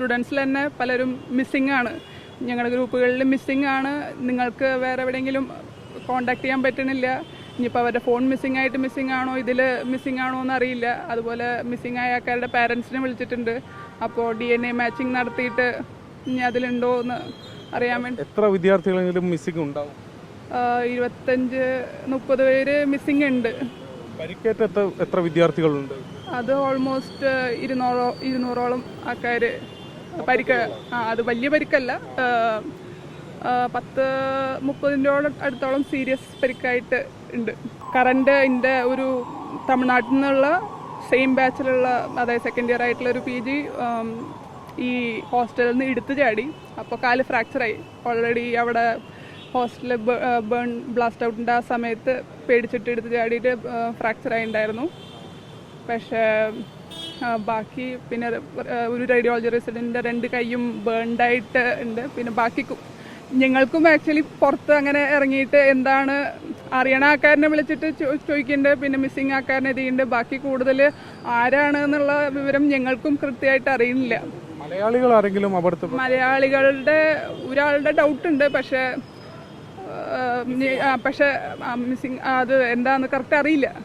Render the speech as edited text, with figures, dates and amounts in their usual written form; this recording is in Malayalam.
സ്റ്റുഡൻസിൽ തന്നെ പലരും മിസ്സിംഗ് ആണ്. ഞങ്ങളുടെ ഗ്രൂപ്പുകളിൽ മിസ്സിംഗ് ആണ്. നിങ്ങൾക്ക് വേറെ എവിടെയെങ്കിലും കോണ്ടാക്ട് ചെയ്യാൻ പറ്റണില്ല. ഇനിയിപ്പോൾ അവരുടെ ഫോൺ മിസ്സിംഗ് ആണോ ഇതിൽ മിസ്സിംഗ് ആണോ എന്നറിയില്ല. അതുപോലെ മിസ്സിംഗ് ആയ ആൾക്കാരുടെ പാരൻസിനെ വിളിച്ചിട്ടുണ്ട്. അപ്പോൾ DNA മാച്ചിങ് നടത്തിയിട്ട് ഇനി അതിലുണ്ടോ എന്ന് അറിയാൻ വേണ്ടി. എത്ര വിദ്യാർത്ഥികളെങ്കിലും മിസ്സിംഗ് ഉണ്ടാവും? 25-30 പേര് മിസ്സിംഗ് ഉണ്ട്. പരിക്കേറ്റ എത്ര വിദ്യാർത്ഥികളുണ്ട്? അത് ഓൾമോസ്റ്റ് 200ഓളം ആൾക്കാർ പരിക്ക്. അത് വലിയ പരിക്കല്ല, 10-30 അടുത്തോളം സീരിയസ് പരിക്കായിട്ട് ഉണ്ട്. കറണ്ട് എൻ്റെ ഒരു തമിഴ്നാട്ടിൽ നിന്നുള്ള സെയിം ബാച്ചിലുള്ള, അതായത് സെക്കൻഡ് ഇയർ ആയിട്ടുള്ള ഒരു PG ഈ ഹോസ്റ്റലിൽ നിന്ന് എടുത്തു ചാടി. അപ്പോൾ കാല് ഫ്രാക്ചറായി. ഓൾറെഡി അവിടെ ഹോസ്റ്റലിൽ ബ്ലാസ്റ്റ് ഔട്ടിൻ്റെ ആ സമയത്ത് പേടിച്ചിട്ട് എടുത്ത് ചാടിയിട്ട് ഫ്രാക്ചറായി ഉണ്ടായിരുന്നു. പക്ഷേ ബാക്കി പിന്നെ ഒരു റേഡിയോളജി റെസിഡൻറ്റിൻ്റെ 2 കൈയും ബേൺഡായിട്ട് ഉണ്ട്. പിന്നെ ബാക്കി ഞങ്ങൾക്കും ആക്ച്വലി പുറത്ത് അങ്ങനെ ഇറങ്ങിയിട്ട് എന്താണ് അറിയണ ആൾക്കാരനെ വിളിച്ചിട്ട് ചോദിക്കുന്നുണ്ട്. പിന്നെ മിസ്സിങ് ആൾക്കാരനെ എത്തിയിട്ടുണ്ട്. ബാക്കി കൂടുതൽ ആരാണ് എന്നുള്ള വിവരം ഞങ്ങൾക്കും കൃത്യമായിട്ട് അറിയുന്നില്ല. മലയാളികൾ ആരെങ്കിലും മലയാളികളുടെ ഒരാളുടെ ഡൗട്ട് ഉണ്ട്. പക്ഷേ മിസ്സിങ് അത് എന്താണെന്ന് കറക്റ്റ് അറിയില്ല.